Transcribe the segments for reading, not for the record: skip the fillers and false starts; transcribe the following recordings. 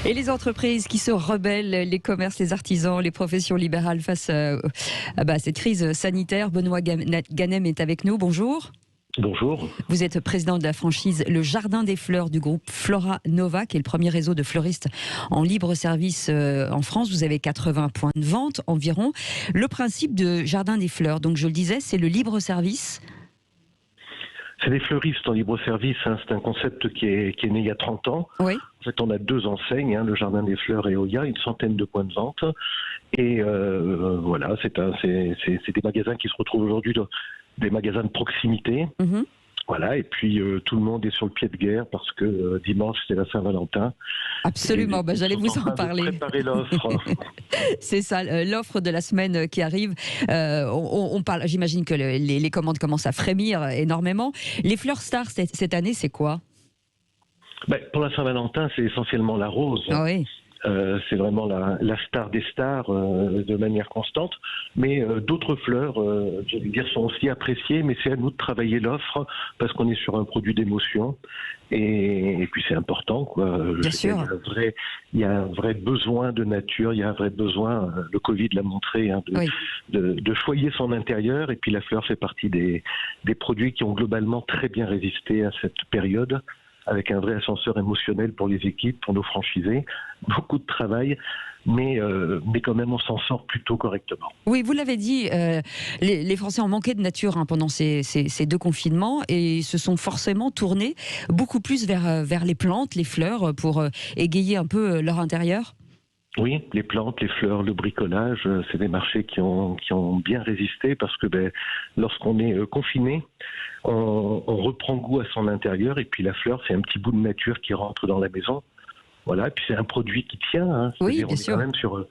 Et les entreprises qui se rebellent, les commerces, les artisans, les professions libérales face à cette crise sanitaire. Benoît Ganem est avec nous. Bonjour. Bonjour. Vous êtes président de la franchise Le Jardin des Fleurs du groupe Flora Nova, qui est le premier réseau de fleuristes en libre service en France. Vous avez 80 points de vente environ. Le principe de Jardin des Fleurs, donc je le disais, c'est le libre service. C'est des fleuristes en libre service, hein. C'est un concept qui est né il y a 30 ans. Oui. En fait, on a 2 enseignes, le Jardin des Fleurs et Oya, une centaine de points de vente. Et voilà, c'est des magasins qui se retrouvent aujourd'hui, des magasins de proximité. Mm-hmm. Voilà, et puis tout le monde est sur le pied de guerre parce que dimanche c'est la Saint-Valentin. Absolument, j'allais vous en parler. Préparer l'offre. C'est ça, l'offre de la semaine qui arrive. On parle, j'imagine que les commandes commencent à frémir énormément. Les fleurs stars cette année, c'est quoi ? Pour la Saint-Valentin, c'est essentiellement la rose. Ah oui. C'est vraiment la star des stars de manière constante. Mais d'autres fleurs, j'allais dire, sont aussi appréciées, mais c'est à nous de travailler l'offre parce qu'on est sur un produit d'émotion. Et puis c'est important, quoi. Bien sûr. Il y a un vrai besoin de nature, il y a un vrai besoin, le Covid l'a montré, de choyer son intérieur. Et puis la fleur fait partie des produits qui ont globalement très bien résisté à cette période, avec un vrai ascenseur émotionnel pour les équipes, pour nos franchisés. Beaucoup de travail, mais quand même on s'en sort plutôt correctement. Oui, vous l'avez dit, les Français ont manqué de nature pendant ces 2 confinements et se sont forcément tournés beaucoup plus vers les plantes, les fleurs, pour égayer un peu leur intérieur. Oui, les plantes, les fleurs, le bricolage, c'est des marchés qui ont bien résisté parce que lorsqu'on est confiné, on reprend goût à son intérieur et puis la fleur, c'est un petit bout de nature qui rentre dans la maison. Voilà, et puis c'est un produit qui tient. Oui, bien sûr. On est quand même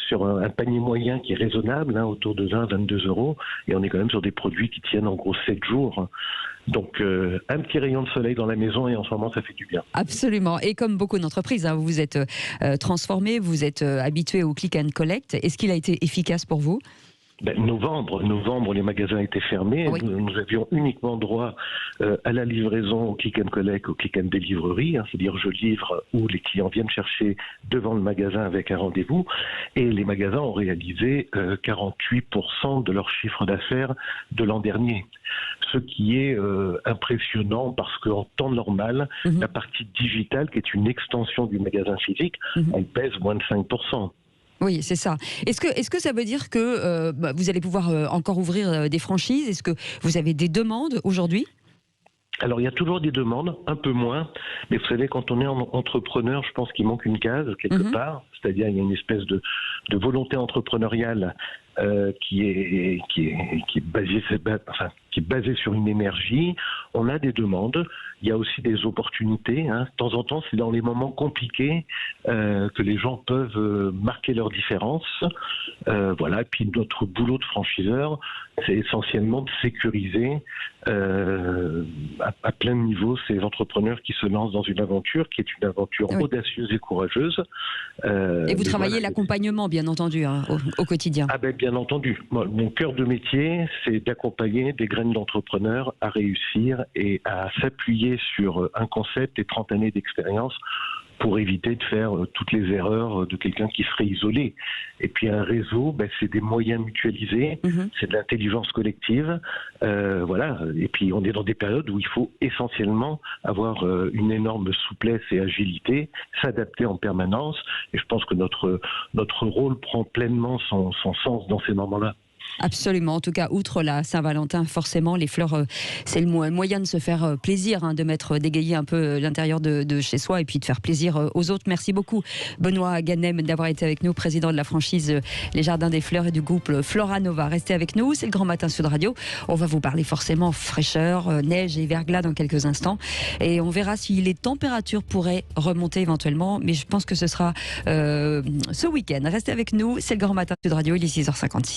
sur un panier moyen qui est raisonnable, autour de 20-22 euros, et on est quand même sur des produits qui tiennent en gros 7 jours. Donc un petit rayon de soleil dans la maison et en ce moment ça fait du bien. Absolument, et comme beaucoup d'entreprises, vous vous êtes transformé, vous êtes habitué au click and collect. Est-ce qu'il a été efficace pour vous ? Novembre, les magasins étaient fermés. Oui. Nous avions uniquement droit à la livraison au click and collect, au click and delivery, c'est-à-dire je livre ou les clients viennent chercher devant le magasin avec un rendez-vous. Et les magasins ont réalisé 48% de leur chiffre d'affaires de l'an dernier. Ce qui est impressionnant parce qu'en temps normal, la partie digitale, qui est une extension du magasin physique, elle pèse moins de 5%. Oui, c'est ça. Est-ce que ça veut dire que vous allez pouvoir encore ouvrir des franchises ? Est-ce que vous avez des demandes aujourd'hui ? Alors, il y a toujours des demandes, un peu moins. Mais vous savez, quand on est entrepreneur, je pense qu'il manque une case quelque part. C'est-à-dire, il y a une espèce de volonté entrepreneuriale qui est basée sur une énergie. On a des demandes. Il y a aussi des opportunités. De temps en temps, c'est dans les moments compliqués que les gens peuvent marquer leur différence. Voilà. Et puis notre boulot de franchiseur, c'est essentiellement de sécuriser à plein de niveaux ces entrepreneurs qui se lancent dans une aventure qui est une aventure audacieuse et courageuse. Et vous travaillez l'accompagnement, bien entendu, au quotidien. Bien entendu. Mon cœur de métier, c'est d'accompagner des graines d'entrepreneurs à réussir et à s'appuyer sur un concept et 30 années d'expérience pour éviter de faire toutes les erreurs de quelqu'un qui serait isolé. Et puis un réseau, c'est des moyens mutualisés, c'est de l'intelligence collective. Voilà. Et puis on est dans des périodes où il faut essentiellement avoir une énorme souplesse et agilité, s'adapter en permanence. Et je pense que notre rôle prend pleinement son sens dans ces moments-là. Absolument. En tout cas, outre la Saint-Valentin, forcément, les fleurs, c'est le moyen de se faire plaisir, de d'égayer un peu l'intérieur de chez soi et puis de faire plaisir aux autres. Merci beaucoup, Benoît Ganem, d'avoir été avec nous, président de la franchise Les Jardins des Fleurs et du groupe Flora Nova. Restez avec nous, c'est le Grand Matin Sud Radio. On va vous parler forcément fraîcheur, neige et verglas dans quelques instants. Et on verra si les températures pourraient remonter éventuellement, mais je pense que ce sera ce week-end. Restez avec nous, c'est le Grand Matin Sud Radio, il est 6h56.